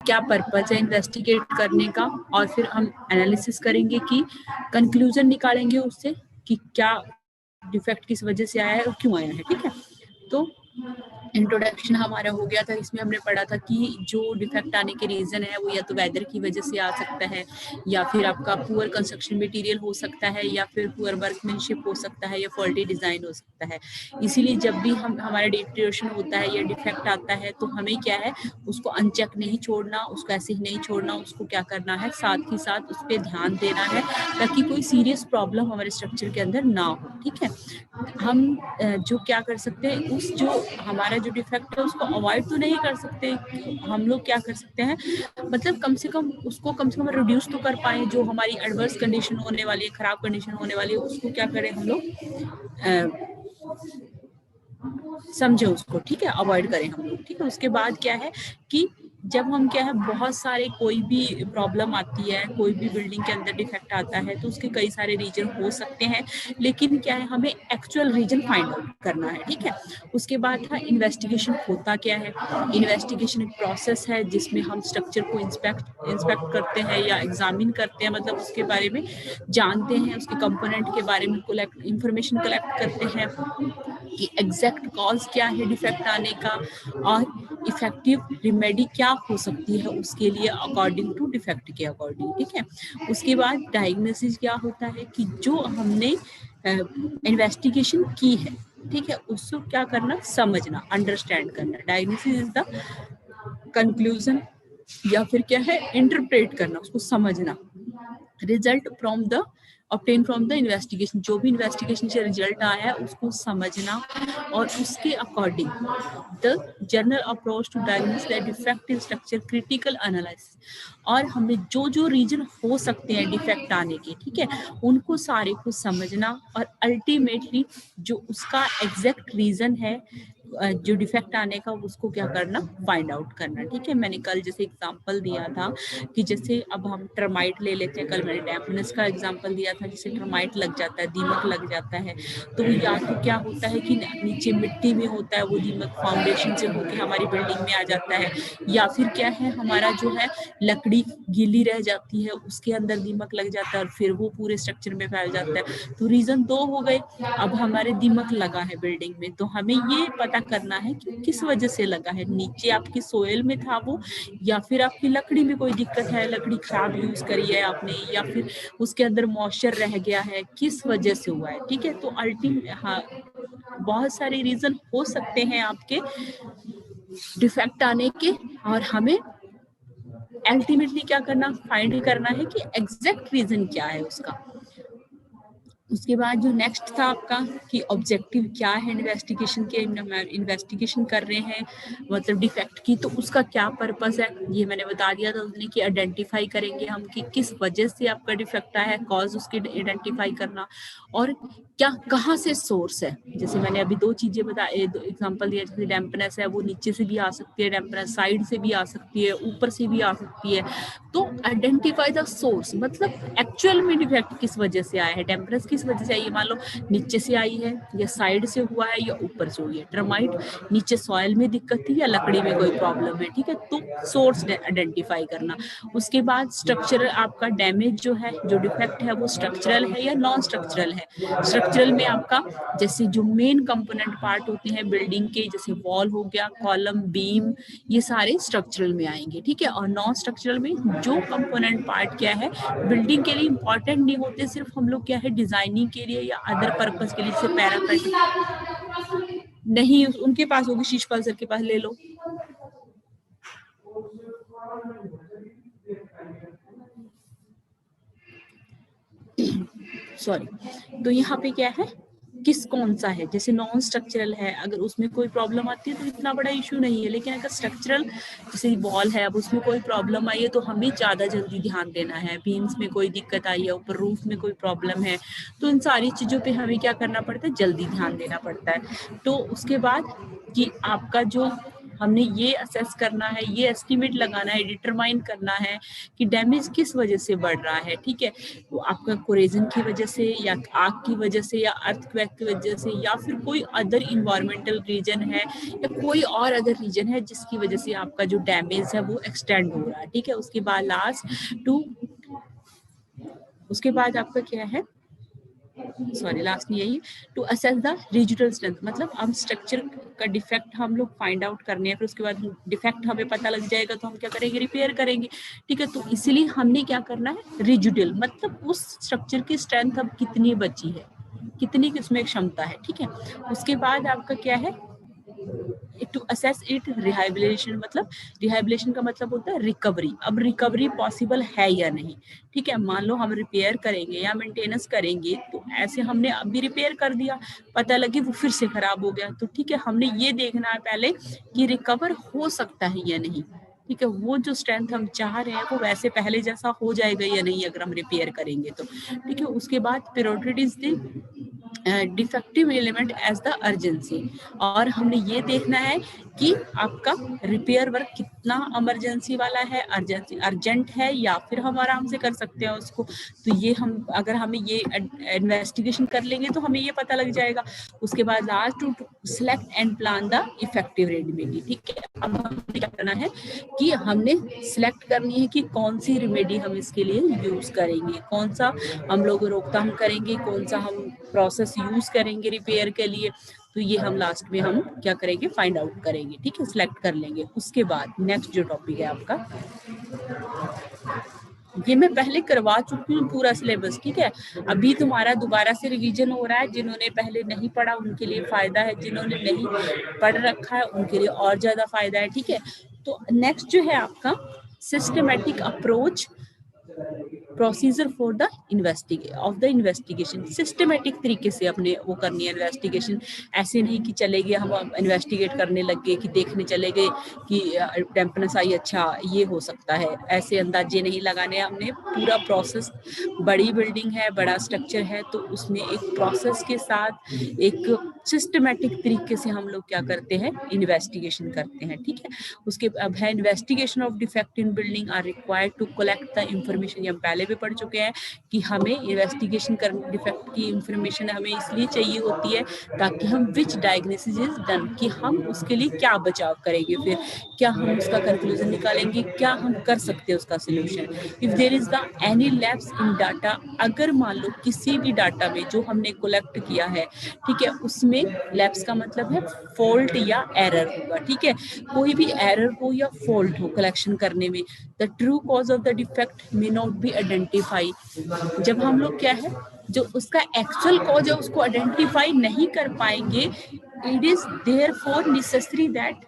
क्या पर्पज है इन्वेस्टिगेट करने का, और फिर हम एनालिसिस करेंगे कि कंक्लूजन निकालेंगे उससे कि क्या डिफेक्ट किस वजह से आया है और क्यों आया है। ठीक है, तो इंट्रोडक्शन हमारा हो गया था। इसमें हमने पढ़ा था कि जो डिफेक्ट आने के रीजन है वो या तो वेदर की वजह से आ सकता है, या फिर आपका पुअर कंस्ट्रक्शन मटेरियल हो सकता है, या फिर पुअर वर्कमैनशिप हो सकता है, या फॉल्टी डिजाइन हो सकता है। इसीलिए जब भी हम हमारा डिटेरियोरेशन होता है या डिफेक्ट आता है तो हमें क्या है उसको अनचेक नहीं छोड़ना, उसको ऐसे ही नहीं छोड़ना, उसको क्या करना है साथ ही साथ उस पर ध्यान देना है ताकि कोई सीरियस प्रॉब्लम हमारे स्ट्रक्चर के अंदर ना हो। ठीक है, हम जो क्या कर सकते हैं, उस जो हमारा जो डिफेक्ट है उसको अवॉइड तो नहीं कर सकते, हम लोग क्या कर सकते हैं मतलब कम से कम उसको रिड्यूस तो कर पाए। जो हमारी एडवर्स कंडीशन होने वाली है, खराब कंडीशन होने वाली है, उसको क्या करें हम लोग समझे उसको। ठीक है, अवॉइड करें हम लोग। ठीक है, उसके बाद क्या है कि जब हम क्या है बहुत सारे कोई भी प्रॉब्लम आती है, कोई भी बिल्डिंग के अंदर डिफेक्ट आता है तो उसके कई सारे रीजन हो सकते हैं, लेकिन क्या है हमें एक्चुअल रीजन फाइंड आउट करना है। ठीक है, उसके बाद था इन्वेस्टिगेशन। होता क्या है, इन्वेस्टिगेशन एक प्रोसेस है जिसमें हम स्ट्रक्चर को इंस्पेक्ट करते हैं या एग्जामिन करते हैं, मतलब उसके बारे में जानते हैं, उसके कंपोनेंट के बारे में इंफॉर्मेशन कलेक्ट करते हैं कि एग्जैक्ट कॉज क्या है डिफेक्ट आने का, और इफेक्टिव रिमेडी क्या हो सकती है उसके लिए अकॉर्डिंग टू डिफेक्ट के अकॉर्डिंग। ठीक है, उसके बाद डायग्नोसिस क्या होता है कि जो हमने इन्वेस्टिगेशन की है, ठीक है, उसको क्या करना, समझना, अंडरस्टैंड करना। डायग्नोसिस इज द कंक्लूजन, या फिर क्या है इंटरप्रेट करना, उसको समझना। Result from the obtain from the investigation, जो भी इन्वेस्टिगेशन से रिजल्ट आया है उसको समझना, और उसके according the general approach to diagnose the defect in structure critical analysis. और हमें जो जो रीजन हो सकते हैं डिफेक्ट आने के, ठीक है, उनको सारे को समझना, और अल्टीमेटली जो उसका एग्जैक्ट रीजन है जो डिफेक्ट आने का, उसको क्या करना, फाइंड आउट करना। ठीक है, मैंने कल जैसे एग्जांपल दिया था कि जैसे अब हम टर्माइट ले लेते हैं, कल मैंने डैम्पनेस का एग्जांपल दिया था, जैसे टर्माइट लग जाता है, दीमक लग जाता है, तो या तो क्या होता है कि नीचे मिट्टी में होता है वो दीमक, फाउंडेशन से होकर हमारी बिल्डिंग में आ जाता है, या फिर क्या है हमारा जो है लकड़ी गीली रह जाती है, उसके अंदर दीमक लग जाता है और फिर वो पूरे स्ट्रक्चर में फैल जाता है। तो रीजन दो हो गए। अब हमारे दीमक लगा है बिल्डिंग में, तो हमें ये पता करना है कि किस वजह से लगा है, नीचे आपकी सोयल में था वो, या फिर आपकी लकड़ी में कोई दिक्कत है, लकड़ी खराब यूज करी है आपने, या फिर उसके अंदर मॉइस्चर रह गया है, किस वजह से हुआ है। ठीक है, तो हाँ, बहुत सारे रीजन हो सकते हैं आपके डिफेक्ट आने के, और हमें अल्टीमेटली क्या करना, फाइंड करना है कि एग्जैक्ट रीजन क्या है उसका। उसके बाद जो नेक्स्ट था आपका कि ऑब्जेक्टिव क्या है इन्वेस्टिगेशन के, इन्वेस्टिगेशन कर रहे हैं मतलब डिफेक्ट की, तो उसका क्या पर्पस है, ये मैंने बता दिया था उसने कि आइडेंटिफाई करेंगे हम कि किस वजह से आपका डिफेक्ट आया है, कॉज उसकी आइडेंटिफाई करना, और क्या कहाँ से सोर्स है। जैसे मैंने अभी दो चीजें बताई, दो एग्जांपल दिया, जैसे डैम्पनेस है वो नीचे से भी आ सकती है, डैम्पनेस साइड से भी आ सकती है, ऊपर से भी आ सकती है। तो आइडेंटिफाई द सोर्स, मतलब एक्चुअल में डिफेक्ट किस वजह से आया है, डैम्पनेस किस वजह से आई है, मान लो नीचे से आई है या साइड से हुआ है या ऊपर से हुई है। टर्माइट नीचे सॉइल में दिक्कत थी या लकड़ी में कोई प्रॉब्लम है, ठीक है, तो सोर्स आइडेंटिफाई करना। उसके बाद स्ट्रक्चरल आपका डैमेज जो है, जो डिफेक्ट है वो स्ट्रक्चरल है या नॉन स्ट्रक्चरल है। स्ट्रक्चरल में आपका जैसे जो मेन कंपोनेंट पार्ट होते हैं बिल्डिंग के, जैसे वॉल हो गया, कॉलम, बीम, ये सारे स्ट्रक्चरल में आएंगे। ठीक है, और नॉन स्ट्रक्चरल में जो कंपोनेंट पार्ट क्या है बिल्डिंग के लिए इंपॉर्टेंट नहीं होते, सिर्फ हम लोग क्या है डिजाइनिंग के लिए या अदर पर्पस के लिए, जैसे पैरापेट नहीं उनके पास होगी, शीशपाल सर के पास ले लो। सॉरी, तो यहाँ पे क्या है किस कौन सा है, जैसे नॉन स्ट्रक्चरल है, अगर उसमें कोई प्रॉब्लम आती है तो इतना बड़ा इशू नहीं है, लेकिन अगर स्ट्रक्चरल जैसे वॉल है, अब उसमें कोई प्रॉब्लम आई है तो हमें ज्यादा जल्दी ध्यान देना है, बीम्स में कोई दिक्कत आई है, ऊपर रूफ में कोई प्रॉब्लम है, तो इन सारी चीजों पे हमें क्या करना पड़ता है, जल्दी ध्यान देना पड़ता है। तो उसके बाद कि आपका जो हमने ये असेस करना है, ये एस्टिमेट लगाना है, डिटरमाइन करना है कि डैमेज किस वजह से बढ़ रहा है, ठीक है। तो आपका कोरेजन की वजह से या आग की वजह से या अर्थक्वेक की वजह से या फिर कोई अदर इन्वायरमेंटल रीजन है या कोई और अदर रीजन है जिसकी वजह से आपका जो डैमेज है वो एक्सटेंड हो रहा है, ठीक है। उसके बाद उसके बाद आपका क्या है, सॉरी लास्ट में यही, टू असेस द रिजिडल स्ट्रेंथ, मतलब हम स्ट्रक्चर का डिफेक्ट हम लोग फाइंड आउट करने हैं, फिर उसके बाद डिफेक्ट हमें पता लग जाएगा तो हम क्या करेंगे, रिपेयर करेंगे, ठीक है। तो इसलिए हमने क्या करना है, रिजिडल मतलब उस स्ट्रक्चर की स्ट्रेंथ अब कितनी बची है, कितनी किसमें क्षमता है, ठीक है। उसके बाद आपका क्या है, टू असेस इट रिहाइबिलिटेशन, मतलब रिहाइबिलिटेशन का मतलब होता है रिकवरी, अब रिकवरी पॉसिबल है या नहीं, ठीक है। मान लो हम रिपेयर करेंगे या मेंटेनेंस करेंगे, तो ऐसे हमने अभी रिपेयर कर दिया, पता लगे वो फिर से खराब हो गया, तो ठीक है, हमने ये देखना है पहले कि रिकवर हो सकता है या नहीं, ठीक है। वो जो स्ट्रेंथ हम चाह रहे हैं वो वैसे पहले जैसा हो जाएगा या नहीं अगर हम रिपेयर करेंगे तो, ठीक है। उसके बाद priorities the defective element as the urgency, और हमने ये देखना है कि आपका रिपेयर वर्क कितना इमरजेंसी वाला है, अर्जेंसी अर्जेंट है या फिर हम आराम से कर सकते हैं उसको। तो ये हम अगर हमें ये इन्वेस्टिगेशन कर लेंगे तो हमें ये पता लग जाएगा। उसके बाद last to select and plan the effective remedy, ठीक है। अब हमें क्या करना है कि हमने सिलेक्ट करनी है कि कौन सी रेमेडी हम इसके लिए यूज करेंगे, कौन सा हम लोग रोकथाम करेंगे, कौन सा हम प्रोसेस यूज करेंगे रिपेयर के लिए, तो ये हम लास्ट में हम क्या करेंगे, फाइंड आउट करेंगे, ठीक है, सिलेक्ट कर लेंगे। उसके बाद नेक्स्ट जो टॉपिक है आपका, ये मैं पहले करवा चुकी हूँ पूरा सिलेबस, ठीक है। अभी तुम्हारा दोबारा से रिवीजन हो रहा है, जिन्होंने पहले नहीं पढ़ा उनके लिए फायदा है, जिन्होंने नहीं पढ़ रखा है उनके लिए और ज्यादा फायदा है, ठीक है। तो नेक्स्ट जो है आपका systematic approach procedure for the investigation, systematic तरीके से अपने वो करनी है इन्वेस्टिगेशन। ऐसे नहीं कि चले गए हम इन्वेस्टिगेट करने लग गए कि देखने चले गए कि टेम्पनेस आई, अच्छा ये हो सकता है, ऐसे अंदाजे नहीं लगाने। हमने पूरा प्रोसेस, बड़ी बिल्डिंग है, बड़ा स्ट्रक्चर है, तो उसमें एक प्रोसेस के साथ एक सिस्टमेटिक तरीके से हम लोग क्या करते हैं, इन्वेस्टिगेशन करते हैं, ठीक है। उसके अब है investigation of defect in building are required to collect the information, ये हम पहले भी पढ़ चुके हैं कि हमें इन्वेस्टिगेशन करने, डिफेक्ट की इंफॉर्मेशन हमें इसलिए चाहिए होती है ताकि हम विच डायग्नोसिस इज डन, कि हम उसके लिए क्या बचाव करेंगे, फिर क्या हम उसका कंक्लूजन निकालेंगे, क्या हम कर सकते हैं उसका solution. If there is the any lapse in data, अगर मान लो किसी भी डाटा में जो हमने कलेक्ट किया है, ठीक है, उसमें लैप्स का मतलब है फॉल्ट या एरर होगा, ठीक है। कोई भी एरर हो या फॉल्ट हो कलेक्शन करने में, the true cause of the defect may not be identify, जब हम लोग क्या है, जो उसका एक्चुअल कॉज है उसको आइडेंटिफाई नहीं कर पाएंगे, it is therefore necessary that,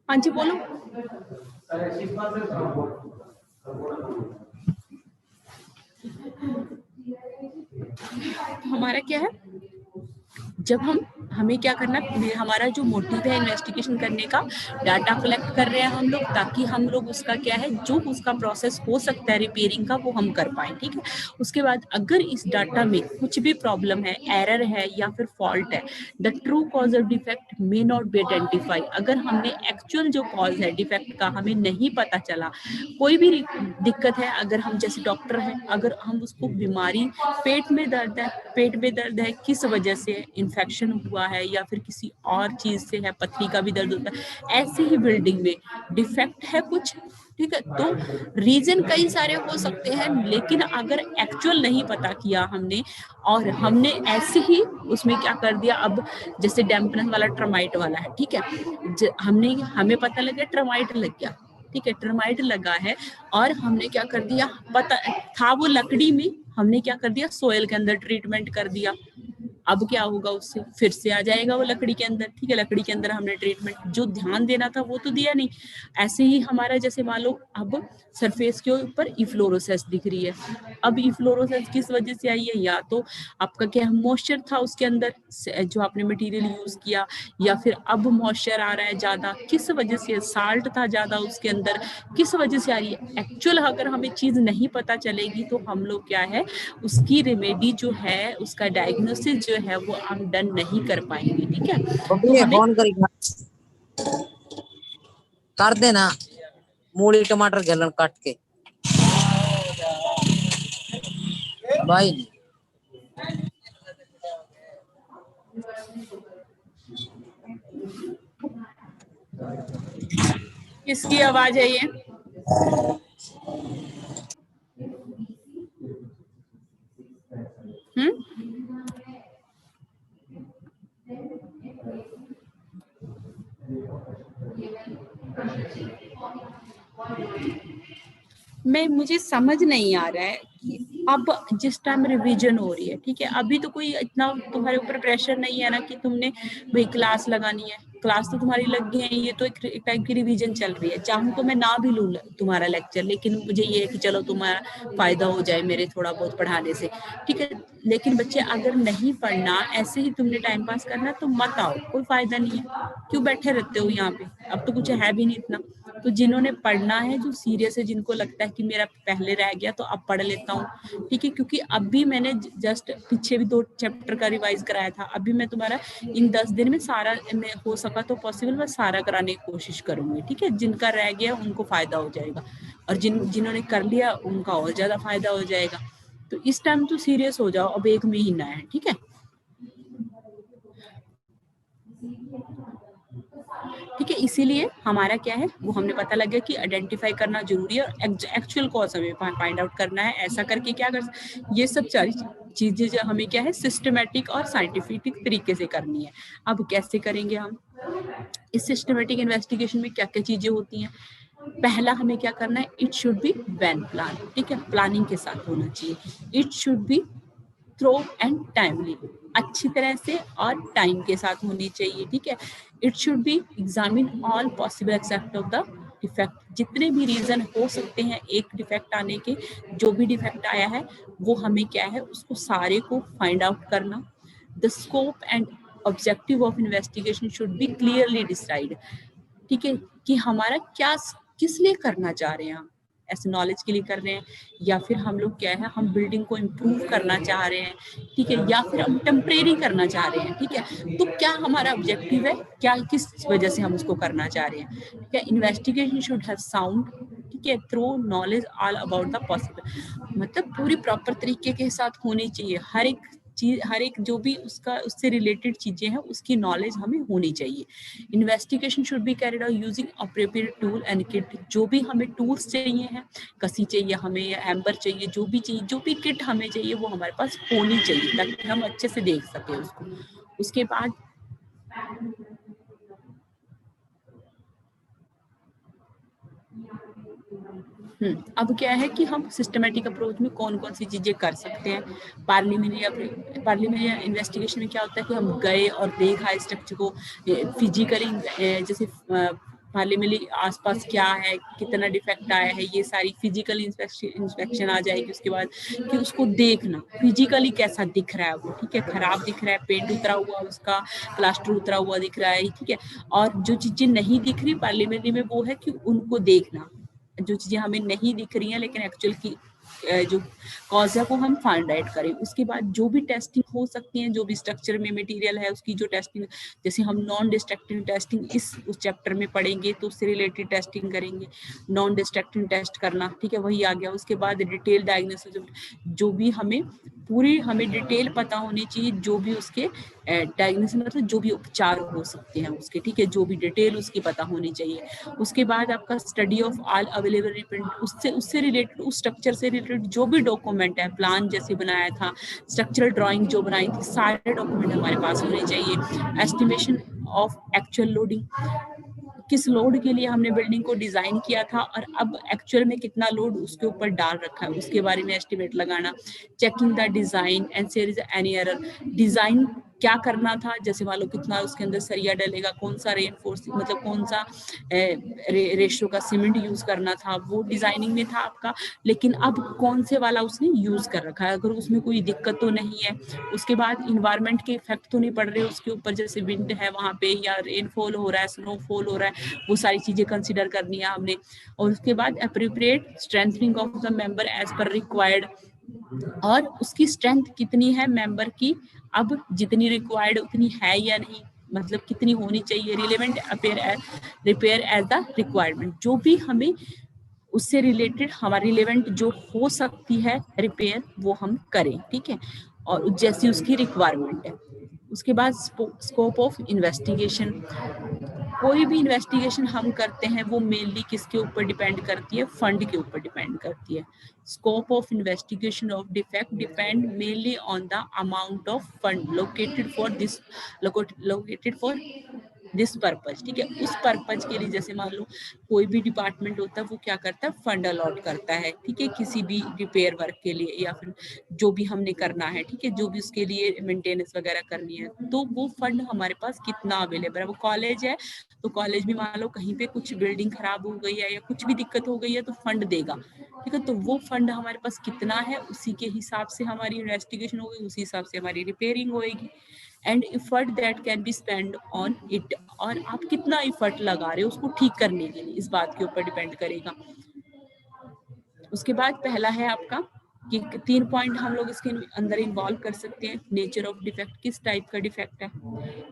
हाँ जी बोलो, हमारा क्या है, जब हमें क्या करना, हमारा जो मोटिव है इन्वेस्टिगेशन करने का, डाटा कलेक्ट कर रहे हैं हम लोग ताकि हम लोग उसका क्या है, जो उसका प्रोसेस हो सकता है रिपेयरिंग का वो हम कर पाए, ठीक है। उसके बाद अगर इस डाटा में कुछ भी प्रॉब्लम है, एरर है या फिर फॉल्ट है, the true cause of defect may not be identify, अगर हमने एक्चुअल जो कॉज है डिफेक्ट का हमें नहीं पता चला, कोई भी दिक्कत है, अगर हम जैसे डॉक्टर हैं, अगर हम उसको बीमारी, पेट में दर्द है, पेट में दर्द है किस वजह से, इन्फेक्शन हुआ है या फिर किसी और चीज से है, पथरी का भी दर्द होता है, ऐसे ही बिल्डिंग में डिफेक्ट है कुछ, ठीक है। तो रीजन कई सारे हो सकते हैं, लेकिन अगर एक्चुअल नहीं पता किया हमने और हमने ऐसे ही उसमें क्या कर दिया, अब जैसे डैम्पनेस वाला टर्माइट वाला है, ठीक है, हमें पता लग गया टर्माइट लग गया, ठीक है, टर्माइट लगा है और हमने क्या कर दिया, पता था वो लकड़ी में, हमने क्या कर दिया, सोयल के अंदर ट्रीटमेंट कर दिया, अब क्या होगा, उससे फिर से आ जाएगा वो लकड़ी के अंदर, ठीक है, लकड़ी के अंदर हमने ट्रीटमेंट, जो ध्यान देना था वो तो दिया नहीं। ऐसे ही हमारा जैसे मान लो अब सरफेस के ऊपर इफ्लोरोसेंस दिख रही है, अब इफ्लोरोसेंस किस वजह से आई है, या तो आपका क्या मॉइस्चर था उसके अंदर जो आपने मटेरियल यूज किया, या फिर अब मॉइस्चर आ रहा है ज्यादा, किस वजह से, साल्ट था ज्यादा उसके अंदर, किस वजह से आ रही है। एक्चुअल अगर हमें चीज नहीं पता चलेगी तो हम लोग क्या है, उसकी रेमेडी जो है, उसका डायग्नोसिस जो है वो हम डन नहीं कर पाएंगे, ठीक है। तो हमें फोन कर देना मूली टमाटर गलन काट के भाई। किसकी आवाज है ये? मुझे समझ नहीं आ रहा है कि अब जिस टाइम रिवीजन हो रही है, ठीक है, अभी तो कोई इतना तुम्हारे ऊपर प्रेशर नहीं है ना कि तुमने भाई क्लास लगानी है, क्लास तो तुम्हारी लग गई है, ये तो एक टाइप की रिवीजन चल रही है। चाहूँ तो मैं ना भी लूँ तुम्हारा लेक्चर, लेकिन मुझे ये है कि चलो तुम्हारा फायदा हो जाए मेरे थोड़ा बहुत पढ़ाने से, ठीक है। लेकिन बच्चे अगर नहीं पढ़ना, ऐसे ही तुमने टाइम पास करना तो मत आओ, कोई फायदा नहीं है, क्यों बैठे रहते हो यहाँ पे, अब तो कुछ है भी नहीं इतना। तो जिन्होंने पढ़ना है, जो सीरियस है, जिनको लगता है कि मेरा पहले रह गया तो अब पढ़ लेता हूँ, ठीक है, क्योंकि अभी मैंने जस्ट पीछे भी 2 चैप्टर का रिवाइज कराया था, अभी मैं तुम्हारा इन 10 दिन में सारा, में हो सका तो पॉसिबल मैं सारा कराने की कोशिश करूंगी, ठीक है। जिनका रह गया उनको फायदा हो जाएगा, और जिन्होंने कर लिया उनका और ज्यादा फायदा हो जाएगा। तो इस टाइम तो सीरियस हो जाओ, अब 1 महीना है, ठीक है, ठीक है। इसीलिए हमारा क्या है, वो हमने पता लग गया कि आइडेंटिफाई करना जरूरी है और एक्चुअल कॉज हमें फाइंड आउट करना है। ऐसा करके क्या कर, ये सब सारी चीजें जो हमें क्या है सिस्टमेटिक और साइंटिफिक तरीके से करनी है। अब कैसे करेंगे हम इस सिस्टमेटिक इन्वेस्टिगेशन में, क्या क्या चीजें होती हैं। पहला हमें क्या करना है, it should be well plan, ठीक है, प्लानिंग के साथ होना चाहिए। It should be through and timely, अच्छी तरह से और टाइम के साथ होनी चाहिए, ठीक है। It should B examine all possible except of the defect, जितने भी रीजन हो सकते हैं एक डिफेक्ट आने के, जो भी डिफेक्ट आया है वो हमें क्या है उसको सारे को फाइंड आउट करना। The scope and objective of investigation should be clearly decide, ठीक है, कि हमारा क्या, किस लिए करना चाह रहे हैं हम, ऐसे नॉलेज के लिए कर रहे हैं, या फिर हम लोग क्या है हम बिल्डिंग को इम्प्रूव करना चाह रहे हैं, ठीक है, या फिर हम टेम्परेरी करना चाह रहे हैं, ठीक है। तो क्या हमारा ऑब्जेक्टिव है, क्या किस वजह से हम उसको करना चाह रहे हैं, ठीक है। इन्वेस्टिगेशन शुड हैव साउंड, ठीक है, through knowledge all about the possible, मतलब पूरी प्रॉपर तरीके के साथ होनी चाहिए, हर एक चीज, हर एक जो भी उसका उससे रिलेटेड चीजें हैं उसकी नॉलेज हमें होनी चाहिए। Investigation should be carried out using appropriate tool and kit, जो भी हमें टूल्स चाहिए हैं, कसी चाहिए हमें या हैम्बर चाहिए, जो भी चाहिए, जो भी किट हमें चाहिए वो हमारे पास होनी चाहिए ताकि हम अच्छे से देख सके उसको। उसके बाद अब क्या है कि हम सिस्टमेटिक अप्रोच में कौन कौन सी चीजें कर सकते हैं। पार्लियामेंट्री इन्वेस्टिगेशन में क्या होता है कि हम गए और देखा स्ट्रक्चर को फिजिकली, जैसे पार्लियामेंट्री आसपास क्या है, कितना डिफेक्ट आया है, ये सारी फिजिकल इंस्पेक्शन आ जाएगी। उसके बाद कि उसको देखना फिजिकली कैसा दिख रहा है वो, ठीक है, खराब दिख रहा है, पेंट उतरा हुआ, उसका प्लास्टर उतरा हुआ दिख रहा है, ठीक है। और जो चीजें नहीं दिख रही पार्लियामेंट्री में वो है कि उनको देखना, जो चीजें हमें नहीं दिख रही हैं लेकिन एक्चुअल की जो कॉज है वो हम फाइंड आउट करें। उसके बाद जो भी टेस्टिंग हो सकती है, जो भी स्ट्रक्चर में मटेरियल है उसकी जो टेस्टिंग, जैसे हम नॉन डिस्ट्रक्टिव टेस्टिंग उस चैप्टर में पढ़ेंगे तो उससे रिलेटेड टेस्टिंग करेंगे, नॉन डिस्ट्रक्टिव टेस्ट करना, ठीक है, वही आ गया। उसके बाद डिटेल डायग्नोसिस, जो भी हमें पूरी हमें डिटेल पता होनी चाहिए, जो भी उसके डायग्नोसिस मतलब जो भी उपचार हो सकते हैं उसके, ठीक है, जो भी डिटेल उसकी पता होनी चाहिए। उसके बाद आपका study of all available reprint, उससे रिलेटेड, उस स्ट्रक्चर से रिलेटेड जो भी डॉक्यूमेंट है, प्लान जैसे बनाया था, स्ट्रक्चरल ड्राइंग जो बनाई थी, सारे डॉक्यूमेंट हमारे पास होने चाहिए। एस्टिमेशन ऑफ एक्चुअल लोडिंग, किस लोड के लिए हमने बिल्डिंग को डिजाइन किया था और अब एक्चुअल में कितना लोड उसके ऊपर डाल रखा है उसके बारे में एस्टिमेट लगाना। Checking the design and there is any error, design क्या करना था, जैसे मान लो कितना उसके अंदर सरिया डलेगा, कौन सा रेनफोर्स मतलब कौन सा रेशो का सीमेंट यूज करना था, वो डिजाइनिंग में था आपका, लेकिन अब कौन से वाला उसने यूज कर रखा है, अगर उसमें कोई दिक्कत तो नहीं है। उसके बाद इन्वायरमेंट के इफेक्ट तो नहीं पड़ रहे उसके ऊपर, जैसे विंड है वहां पे या रेनफॉल हो रहा है, स्नोफॉल हो रहा है, वो सारी चीजें कंसिडर करनी है हमने। और उसके बाद appropriate strengthening of the member as per required, और उसकी स्ट्रेंथ कितनी है मेंबर की, अब जितनी रिक्वायर्ड उतनी है या नहीं, मतलब कितनी होनी चाहिए, relevant repair as the requirement, जो भी हमें उससे रिलेटेड हमारी रिलेवेंट जो हो सकती है रिपेयर वो हम करें, ठीक है, और जैसी उसकी रिक्वायरमेंट है। उसके बाद स्कोप ऑफ इन्वेस्टिगेशन, कोई भी इन्वेस्टिगेशन हम करते हैं वो मेनली किसके ऊपर डिपेंड करती है, फंड के ऊपर डिपेंड करती है। Scope of investigation of defect depend mainly on the amount of fund located for this purpose, ठीक है, उस पर्पज के लिए। जैसे मान लो कोई भी डिपार्टमेंट होता है वो क्या करता है, फंड अलॉट करता है, ठीक है, किसी भी रिपेयर वर्क के लिए या फिर जो भी हमने करना है, ठीक है, जो भी उसके लिए मेंटेनेंस वगैरह करनी है, तो वो फंड हमारे पास कितना अवेलेबल है। वो कॉलेज है तो कॉलेज में मान लो कहीं पे कुछ बिल्डिंग खराब हो गई है या कुछ भी दिक्कत हो गई है तो फंड देगा, ठीक है, तो वो फंड हमारे पास कितना है उसी के हिसाब से हमारी इन्वेस्टिगेशन होगी, उसी हिसाब से हमारी रिपेयरिंग होगी। And effort that can be spend on it, और आप कितना इफर्ट लगा रहे हो उसको ठीक करने के लिए, इस बात के ऊपर डिपेंड करेगा। उसके बाद पहला है आपका कि 3 पॉइंट हम लोग इसके अंदर इन्वॉल्व कर सकते हैं। नेचर ऑफ डिफेक्ट, किस टाइप का डिफेक्ट है।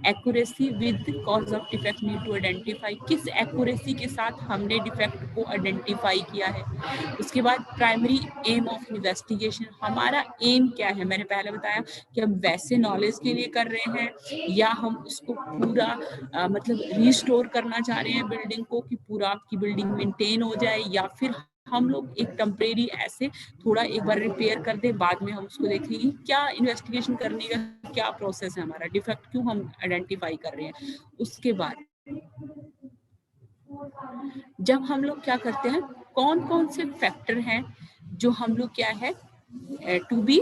Accuracy with cause of defect need to identify, किस एक्यूरेसी के साथ हमने डिफेक्ट को आइडेंटिफाई किया है। उसके बाद प्राइमरी एम ऑफ इन्वेस्टिगेशन, हमारा एम क्या है, मैंने पहले बताया कि हम वैसे नॉलेज के लिए कर रहे हैं या हम उसको पूरा मतलब रिस्टोर करना चाह रहे हैं बिल्डिंग को, कि पूरा आपकी बिल्डिंग मेंटेन हो जाए, या फिर हम लोग एक टेम्परेरी ऐसे थोड़ा एक बार रिपेयर कर दे, बाद में हम उसको देखेंगे क्या इन्वेस्टिगेशन करने का क्या प्रोसेस है, हमारा डिफेक्ट क्यों हम आइडेंटिफाई कर रहे हैं। उसके बाद जब हम लोग क्या करते हैं, कौन कौन से फैक्टर हैं जो हम लोग क्या है to be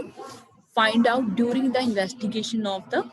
find out during the investigation of the,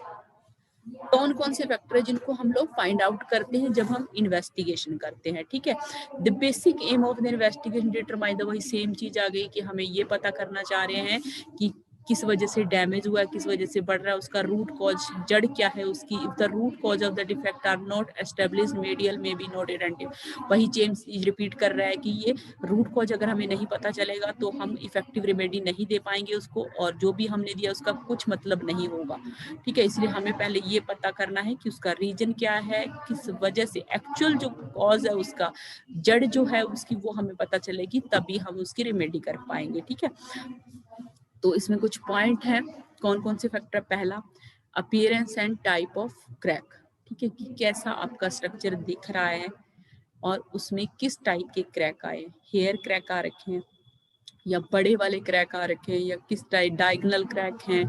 कौन कौन से फैक्टर है जिनको हम लोग फाइंड आउट करते हैं जब हम इन्वेस्टिगेशन करते हैं, ठीक है। The basic aim of the investigation determine the, वही सेम चीज आ गई कि हमें ये पता करना चाह रहे हैं कि किस वजह से डैमेज हुआ है, किस वजह से बढ़ रहा है, उसका रूट कॉज, जड़ क्या है उसकी। If the root cause of the defect are not established medial may be not identified, वही चीज रिपीट कर रहा है कि ये रूट कॉज अगर हमें नहीं पता चलेगा तो हम इफेक्टिव रेमेडी नहीं दे पाएंगे उसको, और जो भी हमने दिया उसका कुछ मतलब नहीं होगा, ठीक है। इसलिए हमें पहले ये पता करना है कि उसका रीजन क्या है, किस वजह से, एक्चुअल जो कॉज है उसका, जड़ जो है उसकी, वो हमें पता चलेगी, तभी हम उसकी रेमेडी कर पाएंगे, ठीक है। तो इसमें कुछ पॉइंट है, कौन कौन से फैक्टर। पहला, appearance and type of crack, ठीक है, कि कैसा आपका स्ट्रक्चर दिख रहा है और उसमें किस टाइप के क्रैक आए, हेयर क्रैक आ रखे हैं या बड़े वाले क्रैक आ रखे हैं, या किस टाइप डायगोनल क्रैक हैं,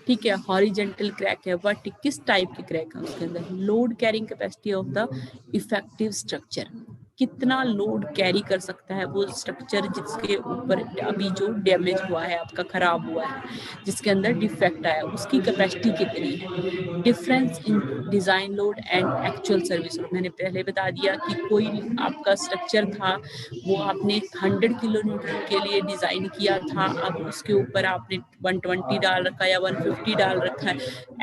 ठीक है, हॉरिजेंटल क्रैक है, बट किस टाइप के क्रैक है उसके अंदर। Load carrying capacity of the effective structure, कितना लोड कैरी कर सकता है वो स्ट्रक्चर जिसके ऊपर अभी जो डैमेज हुआ है आपका, खराब हुआ है, जिसके अंदर डिफेक्ट आया, उसकी कैपेसिटी कितनी है। Difference in design load and actual service load, मैंने पहले बता दिया कि कोई आपका स्ट्रक्चर था वो आपने 100 किलो न्यूटन के लिए डिजाइन किया था, अब उसके ऊपर आपने 120 डाल रखा है या 150 डाल रखा है,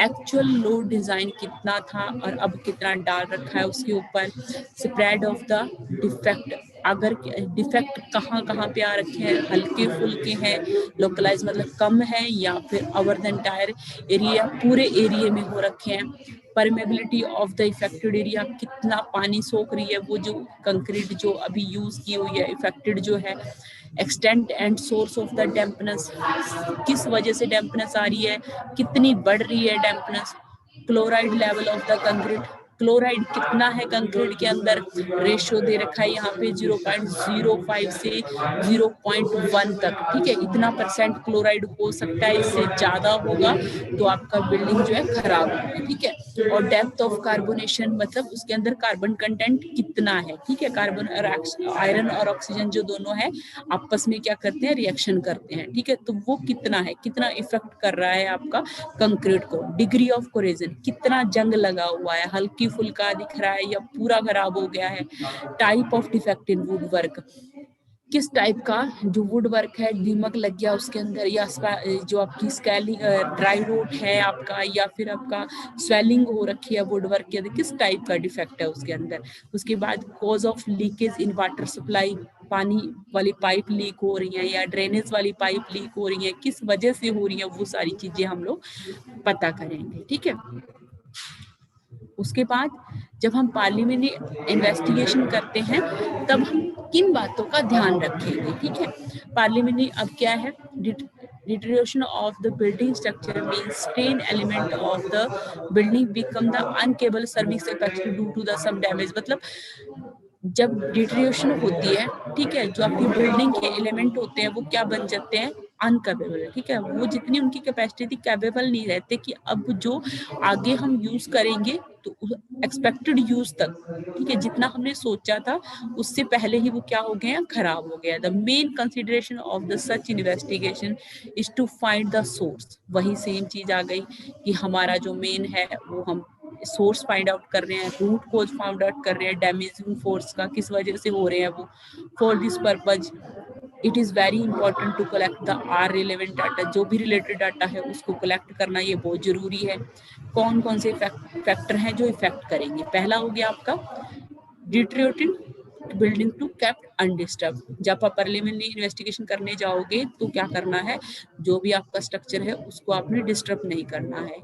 एक्चुअल लोड डिजाइन कितना था और अब कितना डाल रखा है उसके ऊपर। स्प्रेड ऑफ द डिफेक्ट, अगर डिफेक्ट कहाँ कहाँ पे आ रखे हैं, हल्के फुल्के हैं, लोकलाइज मतलब कम है, या फिर ओवर द एंटायर एरिया, पूरे एरिया में हो रखे हैं। Permeability of the affected area, कितना पानी सोख रही है वो जो कंक्रीट जो अभी यूज की हुई है इफेक्टेड जो है। Extent and source of the dampness, किस वजह से डैम्पनेस आ रही है, कितनी बढ़ रही है dampness. Chloride level of the concrete, chloride कितना है कंक्रीट के अंदर, रेशियो दे रखा है यहाँ पे 0.05 से 0.1 तक, ठीक है, इतना परसेंट क्लोराइड हो सकता है, इससे ज्यादा होगा तो आपका बिल्डिंग जो है खराब होगा, ठीक है। और डेप्थ ऑफ कार्बोनेशन, मतलब उसके अंदर कार्बन कंटेंट कितना है, ठीक है, कार्बन और आयरन और ऑक्सीजन जो दोनों है आपस में क्या करते हैं, रिएक्शन करते हैं, ठीक है, तो वो कितना है, कितना इफेक्ट कर रहा है आपका कंक्रीट को। डिग्री ऑफ कोरेजन, कितना जंग लगा हुआ है, हल्की फुल्का दिख रहा है या पूरा खराब हो गया है। Type of defect in would work, किस टाइप का जो वुड वर्क है, दीमक लग गया उसके अंदर, या जो आपकी स्केलिंग ड्राई रोट है आपका, या फिर आपका स्वेलिंग हो रखी है वुड वर्क के अंदर, किस टाइप का डिफेक्ट है उसके अंदर। उसके बाद cause of leakage in water supply, पानी वाली पाइप लीक हो रही है या ड्रेनेज वाली पाइप लीक हो रही है, किस वजह से हो रही है, वो सारी चीजें हम लोग पता करेंगे। ठीक है, उसके बाद जब हम पार्लियामेंट्री इन्वेस्टिगेशन करते हैं तब हम किन बातों का ध्यान रखेंगे। ठीक है, पार्लियामेंट्री अब क्या है, deterioration of the building structure means strain element of the building become the uncapable service capacity due to the some damage। मतलब जब डिटेरियोरेशन होती है, ठीक है, जो आपकी बिल्डिंग के एलिमेंट होते हैं वो क्या बन जाते हैं, अनकेपेबल। ठीक है, वो जितनी उनकी कैपेसिटी थी कैपेबल नहीं रहते कि अब जो आगे हम यूज करेंगे तो एक्सपेक्टेड यूज तक, ठीक है, जितना हमने सोचा था उससे पहले ही वो क्या हो गया, खराब हो गया। The main consideration of the such investigation is to find the source. वही सेम चीज आ गई कि हमारा जो मेन है वो हम सोर्स फाइंड आउट कर रहे हैं, रूट कोज फाइंड आउट कर रहे हैं, डैमेजिंग फोर्स का किस वजह से हो रहे हैं वो। For this purpose it is very important to collect the are relevant data. जो भी रिलेटेड डाटा है उसको कलेक्ट करना ये बहुत जरूरी है। कौन कौन से फैक्टर हैं जो इफेक्ट करेंगे। पहला हो गया आपका deteriorating building to kept undisturb. जब आप प्रीलिमिनरी इन्वेस्टिगेशन करने जाओगे तो क्या करना है, जो भी आपका स्ट्रक्चर है उसको आपने डिस्टर्ब नहीं करना है,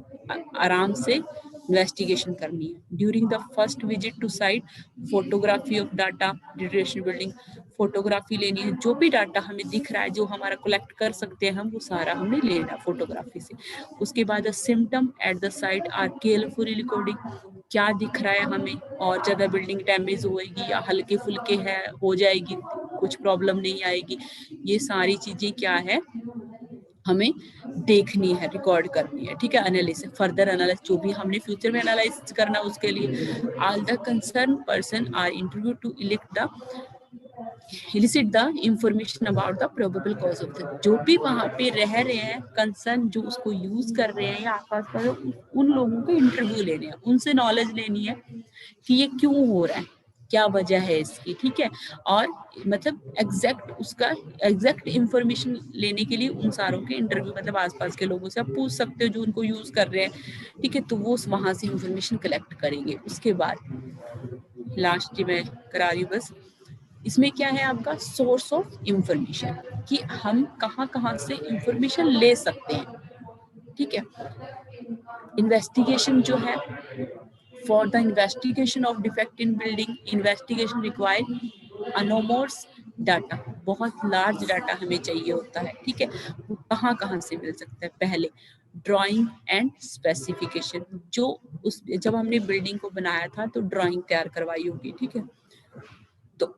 आराम से इन्वेस्टिगेशन करनी है। During the first visit to site, photography of data deterioration building, photography लेनी है। जो भी डाटा हमें दिख रहा है, जो हमारा कलेक्ट कर सकते हैं हम, वो सारा हमने लेना है फोटोग्राफी से। उसके बाद symptom at the site are carefully recording, क्या दिख रहा है हमें, और ज्यादा बिल्डिंग डैमेज होएगी या हल्के फुल्के है हो जाएगी, कुछ प्रॉब्लम नहीं आएगी, ये सारी चीजें क्या है हमें देखनी है, रिकॉर्ड करनी है। ठीक है, एनालिसिस, फर्दर एनालिसिस, जो भी हमने फ्यूचर में एनालाइज करना उसके लिए all the concern person are interview to elicit the information about the probable cause of the. जो भी वहां पे रह रहे हैं कंसर्न, जो उसको यूज कर रहे हैं या आसपास पर, उन लोगों को इंटरव्यू लेने हैं, उनसे नॉलेज लेनी है कि ये क्यों हो रहा है, क्या वजह है इसकी। ठीक है, और मतलब एग्जैक्ट उसका एग्जैक्ट इंफॉर्मेशन लेने के लिए उन सारों के इंटरव्यू, मतलब आसपास के लोगों से आप पूछ सकते हो जो उनको यूज कर रहे हैं। ठीक है, तो वो वहां से इंफॉर्मेशन कलेक्ट करेंगे। उसके बाद लास्ट में करा रही हूँ बस, इसमें क्या है आपका सोर्स ऑफ इंफॉर्मेशन, कि हम कहाँ कहाँ से इंफॉर्मेशन ले सकते हैं। ठीक है, इन्वेस्टिगेशन जो है, for the investigation of defect in building, investigation require enormous data, बहुत लार्ज डाटा हमें चाहिए होता है। ठीक है, वो कहाँ कहाँ से मिल सकता है। पहले ड्राइंग एंड स्पेसिफिकेशन, जो उस जब हमने बिल्डिंग को बनाया था तो ड्राइंग तैयार करवाई होगी। ठीक है, तो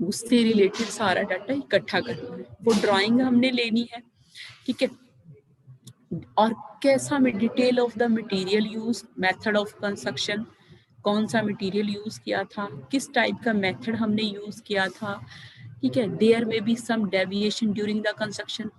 उससे रिलेटेड सारा डाटा इकट्ठा करना है, वो ड्राइंग हमने लेनी है। ठीक है, और कैसा में detail of the material use, method of construction, कौन सा मटेरियल यूज किया था, किस टाइप का मेथड हमने यूज किया था। ठीक है, there may be some deviation during the construction,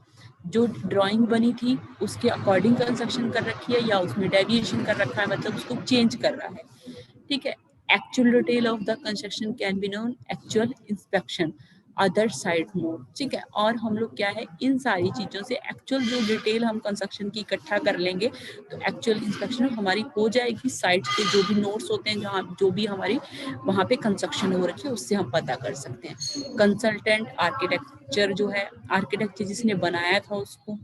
जो ड्राइंग बनी थी उसके अकॉर्डिंग कंस्ट्रक्शन कर रखी है या उसमें डेविएशन कर रखा है, मतलब उसको चेंज कर रहा है। ठीक है, actual detail of the construction can be known actual inspection other side mode. ठीक है, और हम लोग क्या है, इन सारी चीजों से एक्चुअल जो डिटेल हम कंस्ट्रक्शन की इकट्ठा कर लेंगे तो एक्चुअल इंस्पेक्शन हमारी हो जाएगी। साइट के जो भी नोट्स होते हैं, जहाँ जो भी हमारी वहाँ पे कंस्ट्रक्शन हो रखी है, उससे हम पता कर सकते हैं। कंसल्टेंट आर्किटेक्चर जो है, आर्किटेक्चर जिसने बनाया था उसको,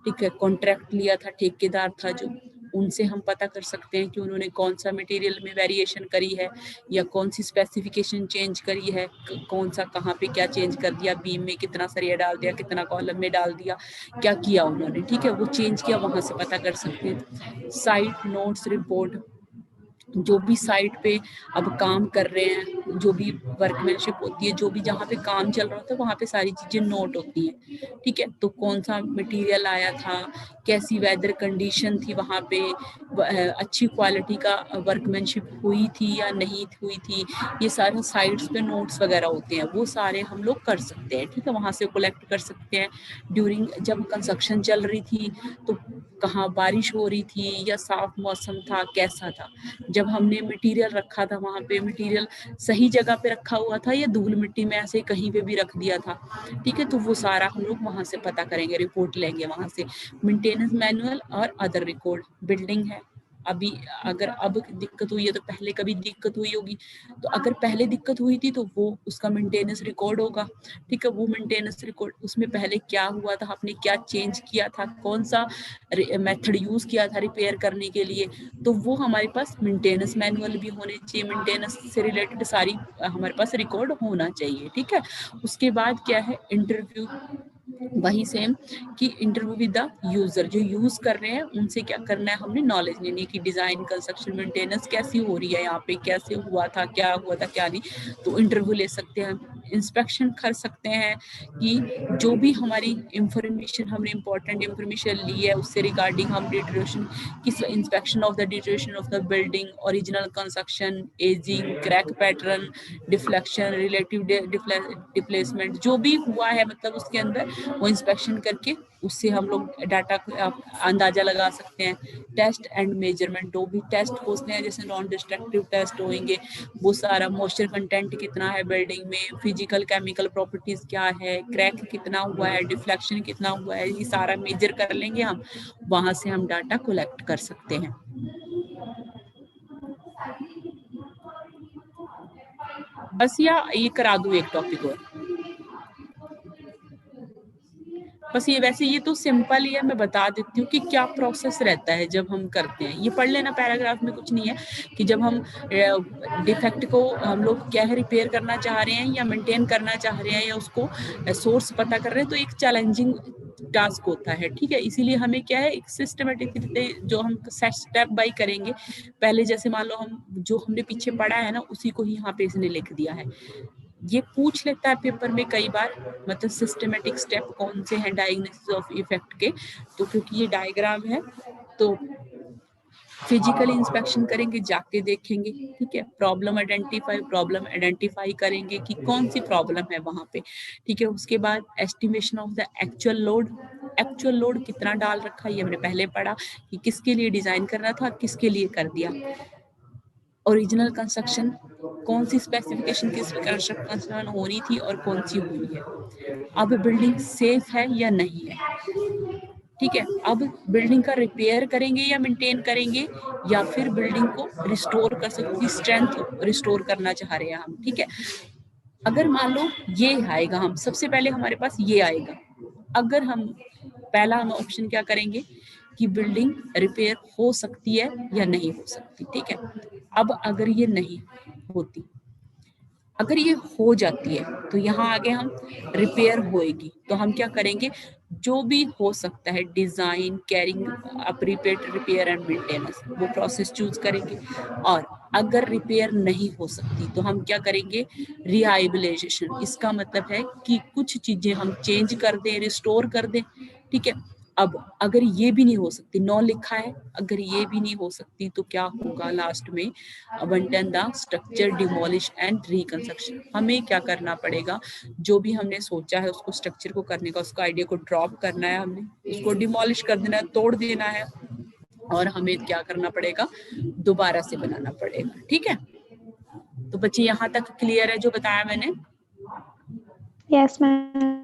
ठीक है, कॉन्ट्रैक्ट लिया था, ठेकेदार था जो, उनसे हम पता कर सकते हैं कि उन्होंने कौन सा मटेरियल में वेरिएशन करी है या कौन सी स्पेसिफिकेशन चेंज करी है, कौन सा कहाँ पे क्या चेंज कर दिया, बीम में कितना सरिया डाल दिया, कितना कॉलम में डाल दिया, क्या किया उन्होंने। ठीक है, वो चेंज किया, वहां से पता कर सकते हैं। साइट नोट्स रिपोर्ट, जो भी साइट पे अब काम कर रहे हैं, जो भी वर्कमैनशिप होती है, जो भी जहाँ पे काम चल रहा होता है, वहाँ पे सारी चीजें नोट होती हैं। ठीक है, तो कौन सा मटेरियल आया था, कैसी वेदर कंडीशन थी वहाँ पे, अच्छी क्वालिटी का वर्कमैनशिप हुई थी या नहीं हुई थी, ये सारे साइट्स पे नोट्स वगैरह होते हैं, वो सारे हम लोग कर सकते हैं। ठीक है, वहाँ से कलेक्ट कर सकते हैं। ड्यूरिंग जब कंस्ट्रक्शन चल रही थी तो कहाँ बारिश हो रही थी या साफ मौसम था, कैसा था, जब हमने मटेरियल रखा था वहाँ पे मटेरियल सही सही जगह पे रखा हुआ था या धूल मिट्टी में ऐसे कहीं पे भी रख दिया था, ठीक है। तो वो सारा हम लोग वहां से पता करेंगे, रिपोर्ट लेंगे वहां से। मेंटेनेंस मैनुअल और अदर रिकॉर्ड, बिल्डिंग है अभी, अगर अब दिक्कत हुई है तो पहले कभी दिक्कत हुई होगी, तो अगर पहले दिक्कत हुई थी तो वो उसका मेंटेनेंस रिकॉर्ड होगा, ठीक है। वो मेंटेनेंस रिकॉर्ड, उसमें पहले क्या हुआ था, आपने क्या चेंज किया था, कौन सा मेथड यूज किया था रिपेयर करने के लिए, तो वो हमारे पास मेंटेनेंस मैनुअल भी होने चाहिए, मेंटेनेंस से रिलेटेड सारी हमारे पास रिकॉर्ड होना चाहिए, ठीक है। उसके बाद क्या है, इंटरव्यू, वही सेम कि इंटरव्यू विद द यूजर, जो यूज कर रहे हैं उनसे क्या करना है, हमने नॉलेज लेनी है कि डिजाइन, कंस्ट्रक्शन, मेंटेनेंस कैसी हो रही है यहाँ पे, कैसे हुआ था, क्या नहीं, तो इंटरव्यू ले सकते हैं। इंस्पेक्शन कर सकते हैं कि जो भी हमारी इंफॉर्मेशन, हमने इंपॉर्टेंट इंफॉर्मेशन ली है उससे रिगार्डिंग हम डिटरेशन, किस inspection of the deterioration of the building, original construction, ageing, crack pattern, deflection, relative displacement, जो भी हुआ है मतलब उसके अंदर वो इंस्पेक्शन करके उससे हम लोग डाटा अंदाजा लगा सकते हैं। टेस्ट एंड मेजरमेंट, जो भी टेस्ट होते हैं जैसे नॉन डिस्ट्रक्टिव टेस्ट होंगे, वो सारा मॉइस्चर कंटेंट कितना है बिल्डिंग में, फिजिकल केमिकल प्रॉपर्टीज क्या है, क्रैक कितना हुआ है, डिफ्लेक्शन कितना हुआ है, ये सारा मेजर कर लेंगे हम, वहां से हम डाटा कलेक्ट कर सकते हैं। बस या ये करा दूं एक टॉपिक और, बस ये, वैसे ये तो सिंपल ही है, मैं बता देती हूँ कि क्या प्रोसेस रहता है जब हम करते हैं, ये पढ़ लेना, पैराग्राफ में कुछ नहीं है, कि जब हम डिफेक्ट को हम लोग क्या है रिपेयर करना चाह रहे हैं या मेंटेन करना चाह रहे हैं या उसको सोर्स पता कर रहे हैं, तो एक चैलेंजिंग टास्क होता है, ठीक है। इसीलिए हमें क्या है, एक सिस्टमेटिक जो हम स्टेप बाय करेंगे, पहले जैसे मान लो हम जो हमने पीछे पढ़ा है ना उसी को ही यहाँ पे इसने लिख दिया है। ये पूछ लेता है पेपर में कई बार, मतलब सिस्टमेटिक स्टेप कौन से हैं डायग्नोसिस ऑफ इफेक्ट के, तो क्योंकि ये डायग्राम है तो फिजिकली इंस्पेक्शन करेंगे, जाके देखेंगे, ठीक है। प्रॉब्लम आइडेंटिफाई करेंगे कि कौन सी प्रॉब्लम है वहां पे, ठीक है। उसके बाद estimation of the actual load कितना डाल रखा है, ये हमने पहले पढ़ा कि किसके लिए डिजाइन करना था, किसके लिए कर दिया। ओरिजिनल कंस्ट्रक्शन, कौन सी स्पेसिफिकेशन किस कंस्ट्रक्शन होनी थी और कौन सी हुई है। अब बिल्डिंग सेफ है या नहीं है, ठीक है। अब बिल्डिंग का रिपेयर करेंगे या मेंटेन करेंगे, या फिर बिल्डिंग को रिस्टोर कर सकते, स्ट्रेंथ रिस्टोर करना चाह रहे हैं हम, ठीक है। अगर मान लो ये आएगा, हम सबसे पहले हमारे पास ये आएगा, अगर हम पहला हम ऑप्शन क्या करेंगे कि बिल्डिंग रिपेयर हो सकती है या नहीं हो सकती, ठीक है। अब अगर ये नहीं होती, अगर ये हो जाती है तो यहाँ आगे हम रिपेयर होएगी, तो हम क्या करेंगे, जो भी हो सकता है design, carrying up repair and maintenance, वो प्रोसेस चूज करेंगे। और अगर रिपेयर नहीं हो सकती तो हम क्या करेंगे, रिहाइबिलिटेशन, इसका मतलब है कि कुछ चीजें हम चेंज कर दें, रिस्टोर कर दें, ठीक है। अब अगर ये भी नहीं हो सकती, नौ लिखा है, अगर ये भी नहीं हो सकती तो क्या होगा लास्ट में, abandon the structure, demolish and reconstruction. हमें क्या करना पड़ेगा, जो भी हमने सोचा है उसको स्ट्रक्चर को करने का, उसका आइडिया को ड्रॉप करना है, हमने उसको डिमोलिश कर देना है, तोड़ देना है, और हमें क्या करना पड़ेगा, दोबारा से बनाना पड़ेगा, ठीक है। तो बच्चे यहाँ तक क्लियर है जो बताया मैंने? Yes ma'am.